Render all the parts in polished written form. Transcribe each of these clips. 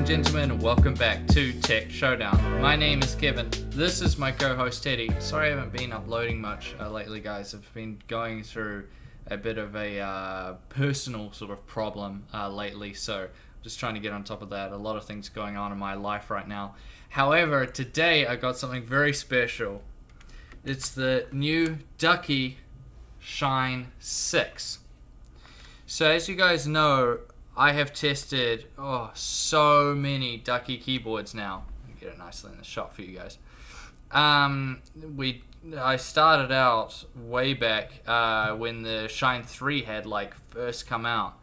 and gentlemen, welcome back to Tech Showdown. My name is Kevin. This is my co-host Teddy. Sorry I haven't been uploading much lately, guys. I've been going through a bit of a personal sort of problem lately, so just trying to get on top of that. A lot of things going on in my life right now. However, today I got something very special. It's the new Ducky Shine 6. So as you guys know, I have tested so many Ducky keyboards now. Let me get it nicely in the shot for you guys. I started out way back when the Shine 3 had first come out,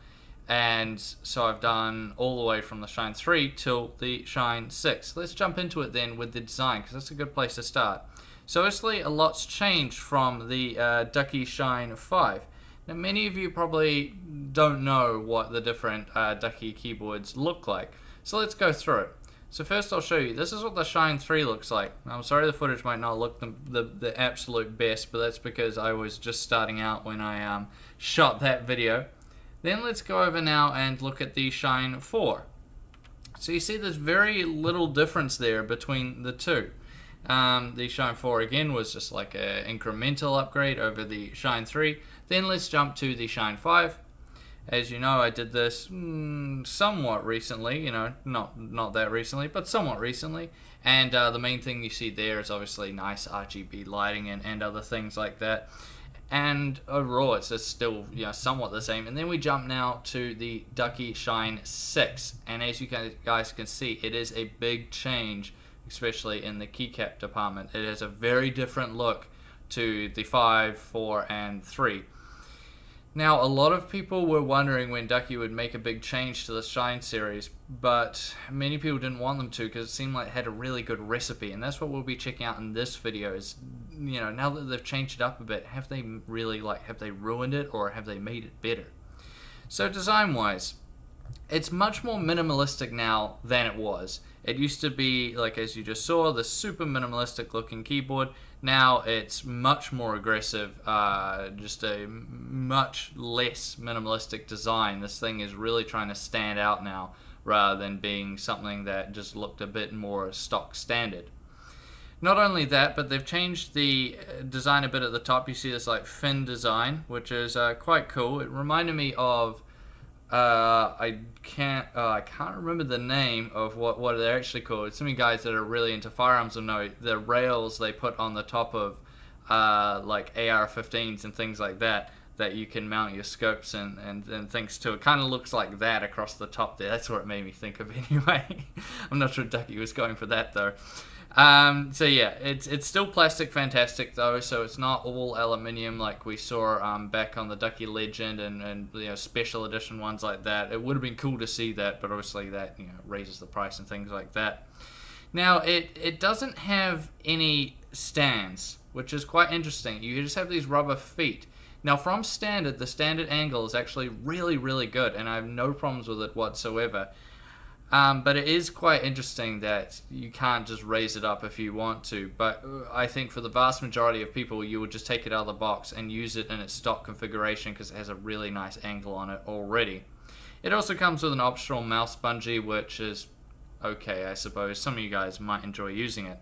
and so I've done all the way from the Shine 3 till the Shine 6. Let's jump into it then with the design, because that's a good place to start. So obviously a lot's changed from the Ducky Shine 5. Now many of you probably don't know what the different Ducky keyboards look like, so let's go through it. So first I'll show you. This is what the Shine 3 looks like. I'm sorry the footage might not look the absolute best, but that's because I was just starting out when I shot that video. Then let's go over now and look at the Shine 4. So you see there's very little difference there between the two. The Shine 4 again was just like an incremental upgrade over the Shine 3. Then let's jump to the Shine 5. As you know, I did this somewhat recently, not that recently, but somewhat recently. And the main thing you see there is obviously nice RGB lighting and other things like that. And overall, it's just still somewhat the same. And then we jump now to the Ducky Shine 6. And as you guys can see, it is a big change, especially in the keycap department. It has a very different look to the 5, 4, and 3. Now, a lot of people were wondering when Ducky would make a big change to the Shine series, but many people didn't want them to because it seemed like it had a really good recipe, and that's what we'll be checking out in this video is, now that they've changed it up a bit, have they really, have they ruined it or have they made it better? So design-wise, it's much more minimalistic now than it was. It used to be, as you just saw, the super minimalistic looking keyboard. Now it's much more aggressive, just a much less minimalistic design. This thing is really trying to stand out now rather than being something that just looked a bit more stock standard. Not only that, but they've changed the design a bit at the top. You see this fin design, which is quite cool. It reminded me of I can't remember the name of what they're actually called. Some of you guys that are really into firearms will know the rails they put on the top of AR-15s and things like that you can mount your scopes and things to. It kind of looks like that across the top there. That's what it made me think of anyway. I'm not sure Ducky was going for that though. So yeah, it's still plastic fantastic though, so it's not all aluminium like we saw back on the Ducky Legend and special edition ones like that. It would have been cool to see that, but obviously that raises the price and things like that. Now it doesn't have any stands, which is quite interesting. You just have these rubber feet. Now from standard, the standard angle is actually really, really good, and I have no problems with it whatsoever. But it is quite interesting that you can't just raise it up if you want to, but I think for the vast majority of people you would just take it out of the box and use it in its stock configuration because it has a really nice angle on it already. It also comes with an optional mouse bungee, which is okay, I suppose. Some of you guys might enjoy using it.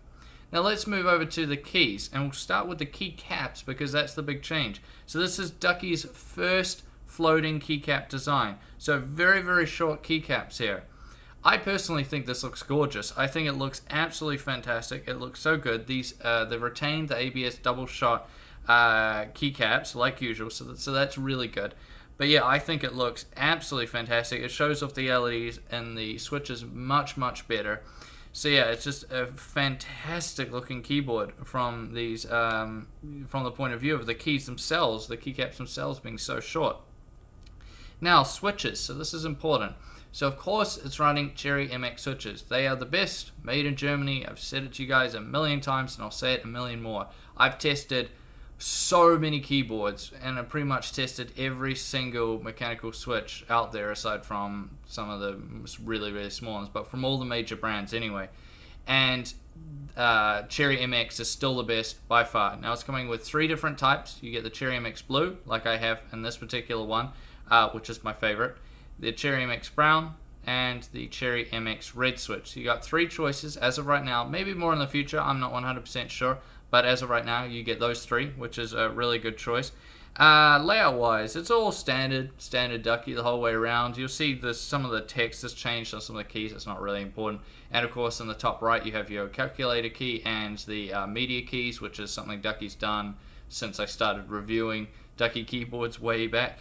Now let's move over to the keys, and we'll start with the keycaps because that's the big change. So this is Ducky's first floating keycap design. So very, very short keycaps here. I personally think this looks gorgeous. I think it looks absolutely fantastic. It looks so good. They've retained the ABS double shot keycaps like usual, so that's really good. But yeah, I think it looks absolutely fantastic. It shows off the LEDs and the switches much, much better. So yeah, it's just a fantastic looking keyboard from the point of view of the keys themselves, the keycaps themselves being so short. Now switches. So this is important. So of course it's running Cherry MX switches. They are the best, made in Germany. I've said it to you guys a million times and I'll say it a million more. I've tested so many keyboards and I've pretty much tested every single mechanical switch out there aside from some of the really, really small ones, but from all the major brands anyway. And Cherry MX is still the best by far. Now it's coming with 3 different types. You get the Cherry MX Blue, like I have in this particular one, which is my favorite. The Cherry MX Brown, and the Cherry MX red switch. So you got 3 choices as of right now, maybe more in the future, I'm not 100% sure, but as of right now you get those 3, which is a really good choice. Layout wise, it's all standard Ducky the whole way around. You'll see some of the text has changed on some of the keys. It's not really important. And of course in the top right you have your calculator key and the media keys, which is something Ducky's done since I started reviewing Ducky keyboards way back.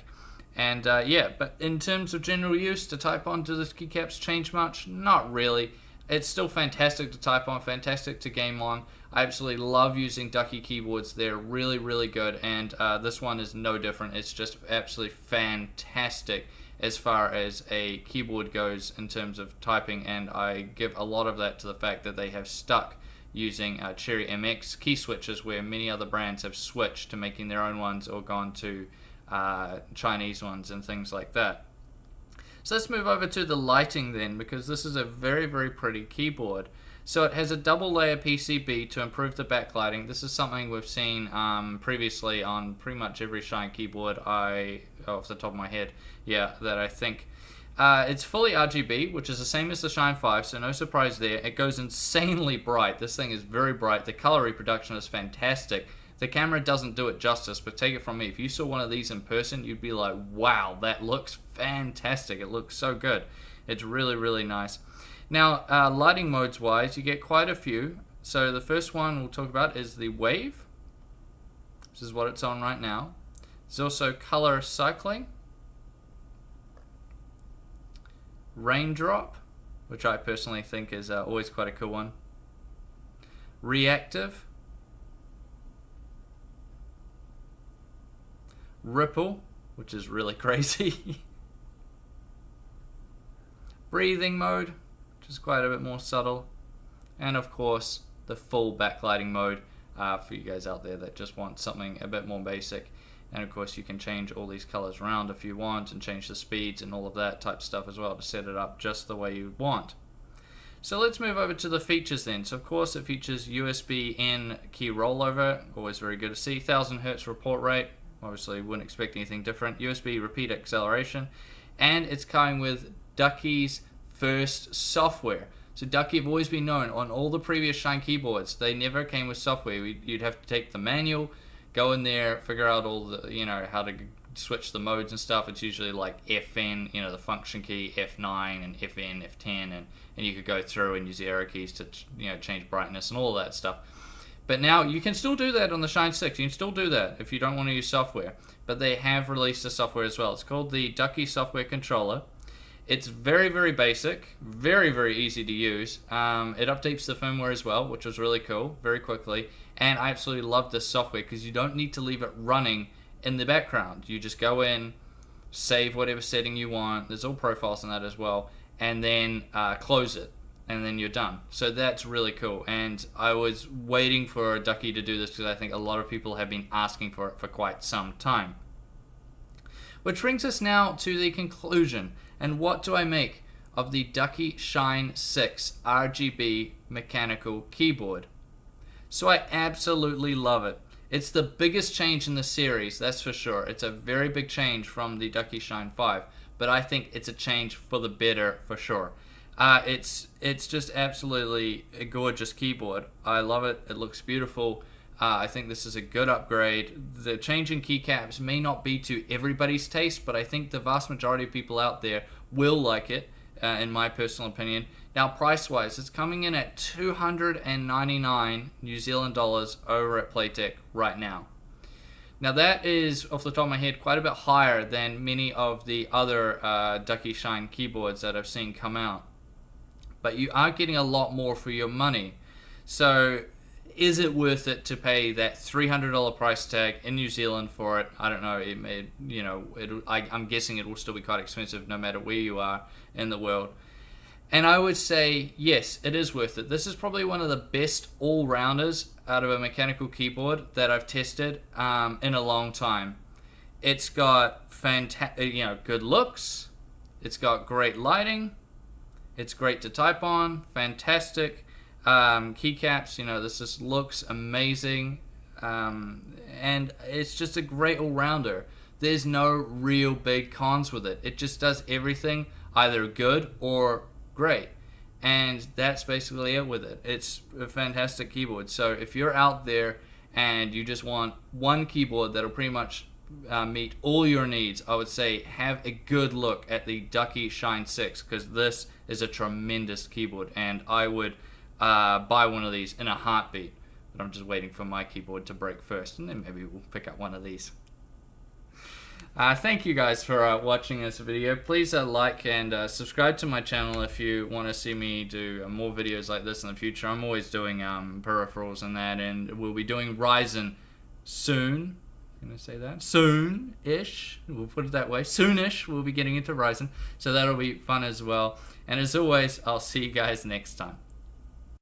And yeah, but in terms of general use, to type on, do the keycaps change much? Not really. It's still fantastic to type on, fantastic to game on. I absolutely love using Ducky keyboards. They're really, really good, and this one is no different. It's just absolutely fantastic as far as a keyboard goes in terms of typing, and I give a lot of that to the fact that they have stuck using Cherry MX key switches, where many other brands have switched to making their own ones or gone to Chinese ones and things like that. So let's move over to the lighting then, because this is a very, very pretty keyboard. So it has a double layer PCB to improve the backlighting. This is something we've seen previously on pretty much every Shine keyboard, off the top of my head, yeah, that I think. It's fully RGB, which is the same as the Shine 5, so no surprise there. It goes insanely bright. This thing is very bright. The color reproduction is fantastic. The camera doesn't do it justice, but take it from me, if you saw one of these in person, you'd be like, wow, that looks fantastic. It looks so good. It's really, really nice. Now, lighting modes wise, you get quite a few. So the first one we'll talk about is the wave. This is what it's on right now. There's also color cycling, raindrop, which I personally think is always quite a cool one, reactive, ripple, which is really crazy, breathing mode, which is quite a bit more subtle, and of course the full backlighting mode for you guys out there that just want something a bit more basic. And of course you can change all these colors around if you want, and change the speeds and all of that type stuff as well to set it up just the way you want. So let's move over to the features then. So of course it features USB-in key rollover, always very good to see, 1000 Hz report rate, obviously wouldn't expect anything different, USB repeat acceleration, and it's coming with Ducky's first software. So Ducky have always been known on all the previous Shine keyboards, they never came with software. You'd have to take the manual, go in there, figure out all the, how to switch the modes and stuff. It's usually like FN, the function key, F9 and FN, F10, and you could go through and use the arrow keys to change brightness and all that stuff. But now you can still do that on the Shine 6. You can still do that if you don't want to use software. But they have released a software as well. It's called the Ducky Software Controller. It's very, very basic, very, very easy to use. It updates the firmware as well, which was really cool, very quickly. And I absolutely love this software because you don't need to leave it running in the background. You just go in, save whatever setting you want. There's all profiles in that as well. And then close it. And then you're done. So that's really cool. And I was waiting for Ducky to do this because I think a lot of people have been asking for it for quite some time. Which brings us now to the conclusion. And what do I make of the Ducky Shine 6 RGB mechanical keyboard? So I absolutely love it. It's the biggest change in the series, that's for sure. It's a very big change from the Ducky Shine 5, but I think it's a change for the better for sure. It's just absolutely a gorgeous keyboard. I love it. It looks beautiful. I think this is a good upgrade. The change in keycaps may not be to everybody's taste, but I think the vast majority of people out there will like it, in my personal opinion. Now, price-wise, it's coming in at 299 New Zealand dollars over at Playtech right now. Now, that is, off the top of my head, quite a bit higher than many of the other Ducky Shine keyboards that I've seen come out. But you are getting a lot more for your money. So, is it worth it to pay that $300 price tag in New Zealand for it? I don't know. I'm guessing it will still be quite expensive no matter where you are in the world. And I would say, yes, it is worth it. This is probably one of the best all-rounders out of a mechanical keyboard that I've tested in a long time. It's got good looks. It's got great lighting. It's great to type on. Fantastic. Keycaps, this just looks amazing. And it's just a great all-rounder. There's no real big cons with it. It just does everything either good or great. And that's basically it with it. It's a fantastic keyboard. So if you're out there and you just want one keyboard that'll pretty much meet all your needs, I would say have a good look at the Ducky Shine 6, because this is a tremendous keyboard, and I would buy one of these in a heartbeat. But I'm just waiting for my keyboard to break first, and then maybe we'll pick up one of these. Thank you guys for watching this video. Please like and subscribe to my channel if you want to see me do more videos like this in the future. I'm always doing peripherals and that, and we'll be doing Ryzen soon. Can I say that? Soon-ish. We'll put it that way. Soonish we'll be getting into Ryzen, so that'll be fun as well. And as always, I'll see you guys next time.